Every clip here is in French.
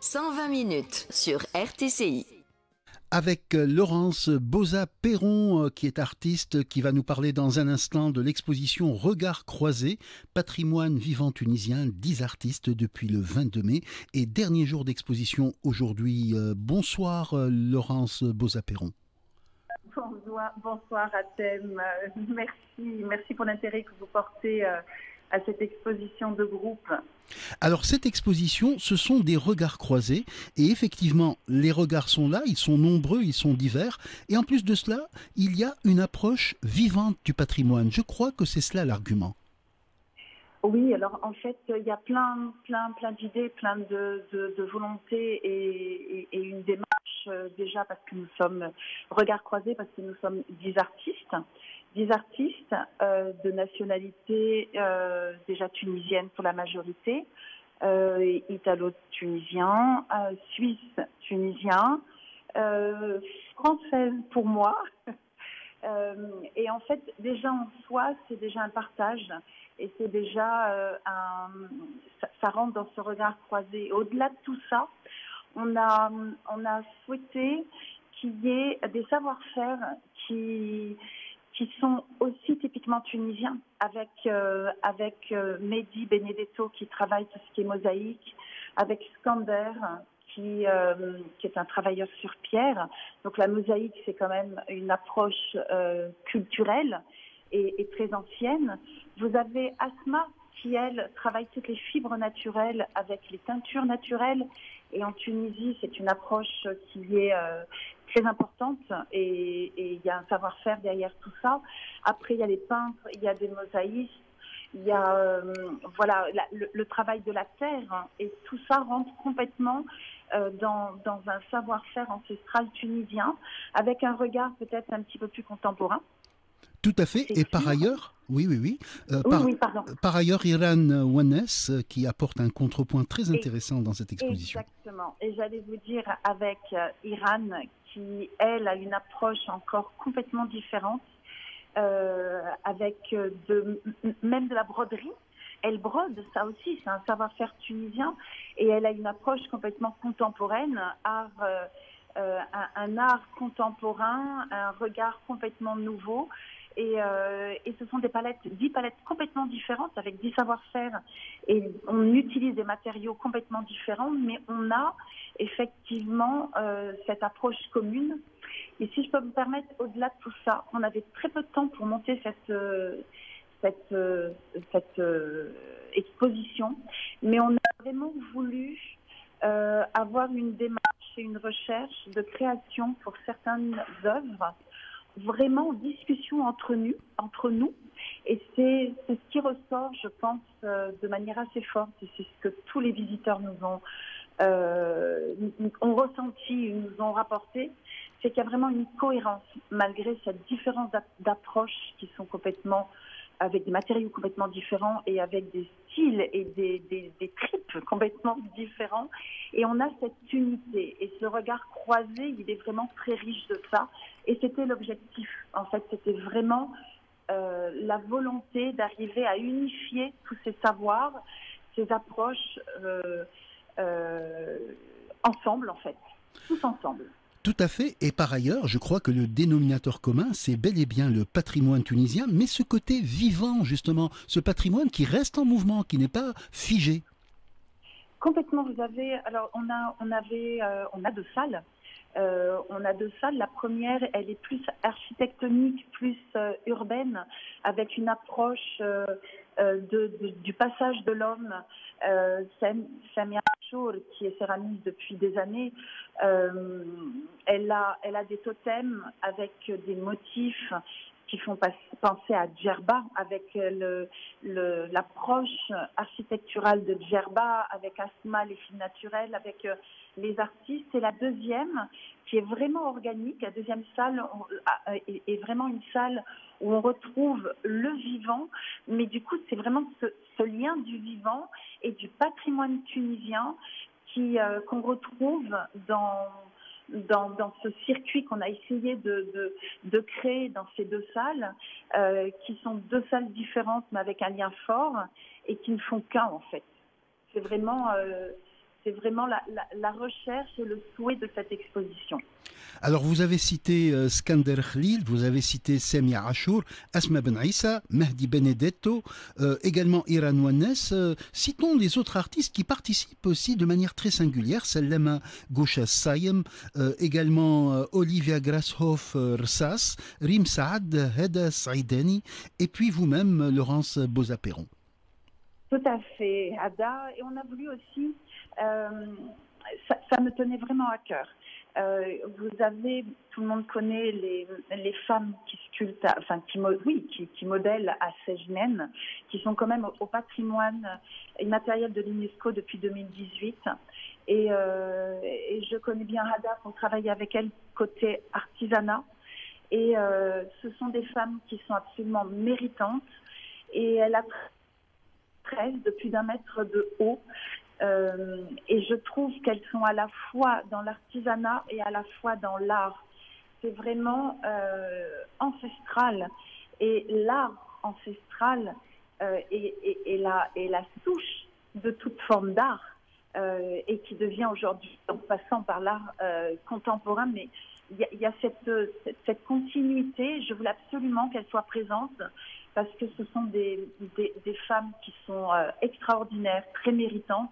120 minutes sur RTCI. Avec Laurence Boza-Perron, qui est artiste, qui va nous parler dans un instant de l'exposition Regards croisés, patrimoine vivant tunisien, 10 artistes depuis le 22 mai et dernier jour d'exposition aujourd'hui. Bonsoir Laurence Boza-Perron. Bonsoir Atem, merci pour l'intérêt que vous portez à cette exposition de groupe. Alors cette exposition, ce sont des regards croisés et effectivement les regards sont là, ils sont nombreux, ils sont divers et en plus de cela, il y a une approche vivante du patrimoine. Je crois que c'est cela l'argument. Oui, alors en fait, il y a plein d'idées, plein de volontés et une démarche déjà parce que nous sommes regards croisés, parce que nous sommes 10 artistes de nationalité déjà tunisienne pour la majorité, italo-tunisien, suisse-tunisien, française pour moi. Et en fait, déjà en soi, c'est déjà un partage et c'est déjà ça rentre dans ce regard croisé. Au-delà de tout ça, on a souhaité qu'il y ait des savoir-faire qui sont aussi typiquement tunisiens, avec Mehdi Benedetto qui travaille tout ce qui est mosaïque, avec Skander qui est un travailleur sur pierre. Donc la mosaïque, c'est quand même une approche culturelle et très ancienne. Vous avez Asma qui, elle, travaille toutes les fibres naturelles avec les teintures naturelles. Et en Tunisie, c'est une approche qui est très importante et il y a un savoir-faire derrière tout ça. Après, il y a les peintres, il y a des mosaïstes, il y a le travail de la terre, hein, et tout ça rentre complètement dans un savoir-faire ancestral tunisien avec un regard peut-être un petit peu plus contemporain. Tout à fait. Et par ailleurs, oui. Pardon. Par ailleurs, Iran Ouanes, qui apporte un contrepoint très intéressant dans cette exposition. Exactement. Et j'allais vous dire avec Iran, qui, elle, a une approche encore complètement différente, avec même de la broderie. Elle brode, ça aussi, c'est un savoir-faire tunisien. Et elle a une approche complètement contemporaine, un art contemporain, un regard complètement nouveau. Et ce sont 10 palettes complètement différentes avec 10 savoir-faire. Et on utilise des matériaux complètement différents, mais on a effectivement cette approche commune. Et si je peux me permettre, au-delà de tout ça, on avait très peu de temps pour monter cette exposition, mais on a vraiment voulu avoir une démarche et une recherche de création pour certaines œuvres, vraiment en discussion entre nous, et c'est ce qui ressort, je pense, de manière assez forte, et c'est ce que tous les visiteurs nous ont ressenti, nous ont rapporté, c'est qu'il y a vraiment une cohérence, malgré cette différence d'approches qui sont complètement, avec des matériaux complètement différents et avec des styles et des tripes complètement différents. Et on a cette unité. Et ce regard croisé, il est vraiment très riche de ça. Et c'était l'objectif. En fait, c'était vraiment la volonté d'arriver à unifier tous ces savoirs, ces approches ensemble, en fait. Tous ensemble. Tout à fait. Et par ailleurs, je crois que le dénominateur commun, c'est bel et bien le patrimoine tunisien, mais ce côté vivant, justement, ce patrimoine qui reste en mouvement, qui n'est pas figé. Complètement, vous avez... Alors, on a 2 salles. On a 2 salles. La première, elle est plus architectonique, plus urbaine, avec une approche du passage de l'homme. Samia Chour, qui est céramiste depuis des années, elle a des totems avec des motifs qui font penser à Djerba, avec l'approche architecturale de Djerba, avec Asma, les films naturels, avec les artistes. Et la deuxième, qui est vraiment organique, la deuxième salle est vraiment une salle où on retrouve le vivant, mais du coup, c'est vraiment ce lien du vivant et du patrimoine tunisien qu'on retrouve dans ce circuit qu'on a essayé de créer dans ces 2 salles, qui sont 2 salles différentes mais avec un lien fort et qui ne font qu'un en fait. C'est vraiment c'est vraiment la recherche et le souhait de cette exposition. Alors vous avez cité Skander Khalil, vous avez cité Samia Achour, Asma Ben Issa, Mehdi Benedetto, également Iran Ouannes. Citons les autres artistes qui participent aussi de manière très singulière. Salama Goucha Sayem, également Olivia Grasshoff Rsas, Rim Saad, Heda Saïdani, et puis vous-même, Laurence Boza-Perron. Tout à fait, Ada. Et on a voulu aussi, ça me tenait vraiment à cœur. Vous avez, tout le monde connaît les femmes qui sculptent, enfin qui modèlent à Sejnen, qui sont quand même au patrimoine immatériel de l'UNESCO depuis 2018. Et je connais bien Hada pour travailler avec elle côté artisanat. Et ce sont des femmes qui sont absolument méritantes. Et elle a 13 de plus d'1 mètre de haut. Et je trouve qu'elles sont à la fois dans l'artisanat et à la fois dans l'art. C'est vraiment ancestral. Et l'art ancestral est la souche de toute forme d'art et qui devient aujourd'hui, en passant par l'art contemporain, mais il y a cette continuité. Je voulais absolument qu'elle soit présente parce que ce sont des femmes qui sont extraordinaires, très méritantes.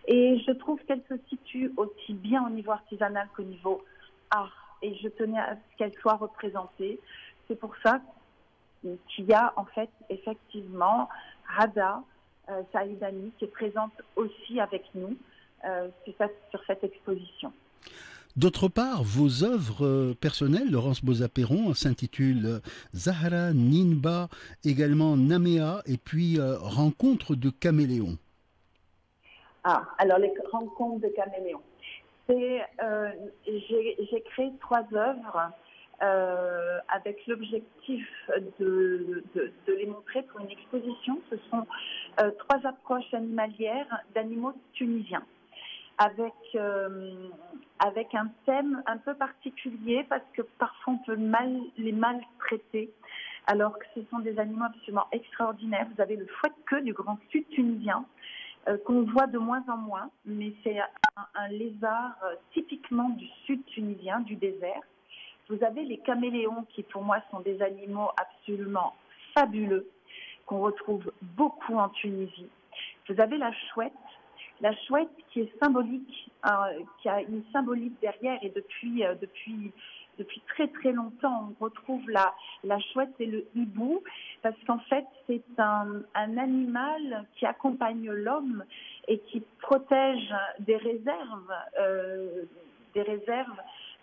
Et je trouve qu'elles se situent aussi bien au niveau artisanal qu'au niveau art. Et je tenais à ce qu'elles soient représentées. C'est pour ça qu'il y a en fait effectivement Hada Saïdani qui est présente aussi avec nous sur cette exposition. D'autre part, vos œuvres personnelles, Laurence Boza-Perron, s'intitulent Zahra, Ninba, également Namea, et puis Rencontre de caméléons. Ah, alors les rencontres de caméléons. J'ai créé 3 œuvres avec l'objectif de les montrer pour une exposition. Ce sont 3 approches animalières d'animaux tunisiens. Avec un thème un peu particulier parce que parfois on peut les maltraiter alors que ce sont des animaux absolument extraordinaires. Vous avez le fouet-de-queue du Grand Sud tunisien qu'on voit de moins en moins, mais c'est un lézard typiquement du Sud tunisien, du désert. Vous avez les caméléons qui pour moi sont des animaux absolument fabuleux qu'on retrouve beaucoup en Tunisie. Vous avez la chouette qui est symbolique, qui a une symbolique derrière et depuis très très longtemps on retrouve la chouette et le hibou parce qu'en fait c'est un animal qui accompagne l'homme et qui protège des réserves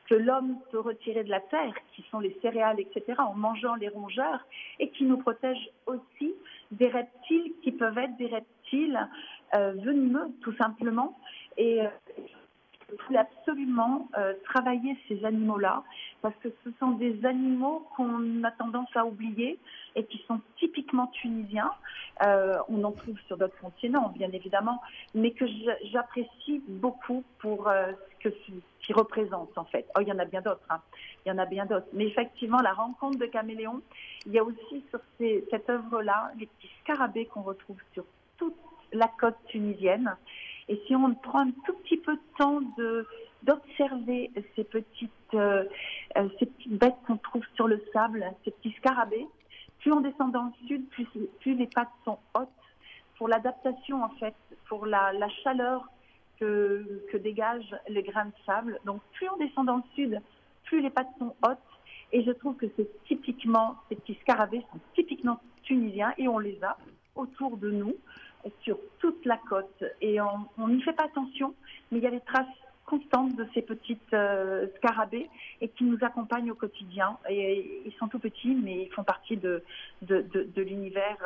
que l'homme peut retirer de la terre, qui sont les céréales, etc., en mangeant les rongeurs, et qui nous protège aussi des reptiles qui peuvent être des reptiles venimeux, tout simplement. Et je voulais absolument travailler ces animaux-là, parce que ce sont des animaux qu'on a tendance à oublier et qui sont typiquement tunisiens. On en trouve sur d'autres continents, bien évidemment, mais que j'apprécie beaucoup pour ce qu'ils représentent, en fait. Oh, il y en a bien d'autres, hein. Il y en a bien d'autres. Mais effectivement, la rencontre de caméléons, il y a aussi sur cette œuvre-là, les petits scarabées qu'on retrouve sur toute la côte tunisienne. Et si on prend un tout petit peu de temps d'observer ces petites bêtes qu'on trouve sur le sable, ces petits scarabées, plus on descend dans le sud, plus les pattes sont hautes pour l'adaptation, en fait, pour la chaleur que dégage le grain de sable. Donc plus on descend dans le sud, plus les pattes sont hautes. Et je trouve que ces petits scarabées sont typiquement tunisiens et on les a autour de nous, sur toute la côte. Et on n'y fait pas attention, mais il y a des traces constantes de ces petites scarabées et qui nous accompagnent au quotidien. Et ils sont tout petits, mais ils font partie de l'univers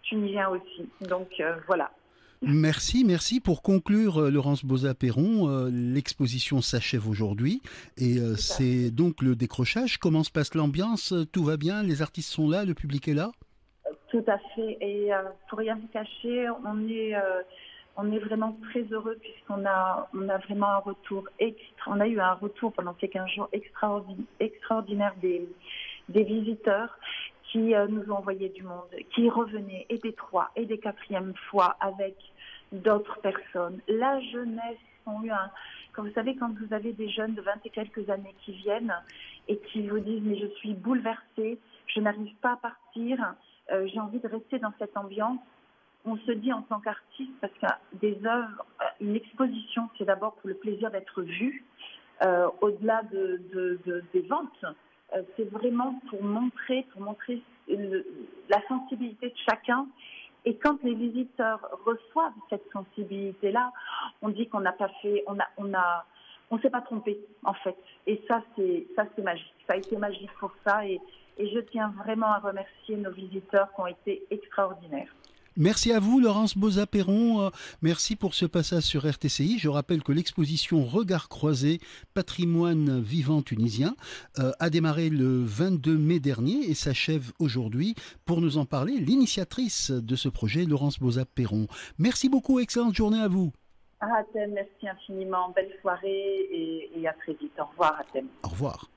tunisien aussi. Donc voilà. Merci. Pour conclure, Laurence Boza-Perron, l'exposition s'achève aujourd'hui et c'est donc le décrochage. Comment se passe l'ambiance? Tout va bien? Les artistes sont là? Le public est là? Tout à fait. Et pour rien vous cacher, on est vraiment très heureux puisqu'on a vraiment un retour on a eu un retour pendant ces 15 jours extraordinaire des visiteurs qui nous ont envoyé du monde, qui revenaient et des 3 et des 4e fois avec d'autres personnes. La jeunesse ont eu quand vous savez, quand vous avez des jeunes de 20 et quelques années qui viennent et qui vous disent mais je suis bouleversée, je n'arrive pas à partir, j'ai envie de rester dans cette ambiance. On se dit en tant qu'artiste, parce que des œuvres, une exposition, c'est d'abord pour le plaisir d'être vu, au-delà des ventes, c'est vraiment pour montrer la sensibilité de chacun. Et quand les visiteurs reçoivent cette sensibilité-là, on dit qu'on n'a pas fait, on s'est pas trompé en fait. Et ça c'est magique. Ça a été magique pour ça et je tiens vraiment à remercier nos visiteurs qui ont été extraordinaires. Merci à vous, Laurence Bozat-Perron. Merci pour ce passage sur RTCI. Je rappelle que l'exposition Regards croisés, patrimoine vivant tunisien, a démarré le 22 mai dernier et s'achève aujourd'hui. Pour nous en parler, l'initiatrice de ce projet, Laurence Bozat-Perron. Merci beaucoup, excellente journée à vous. Hatem, merci infiniment. Belle soirée et à très vite. Au revoir, Hatem. Au revoir.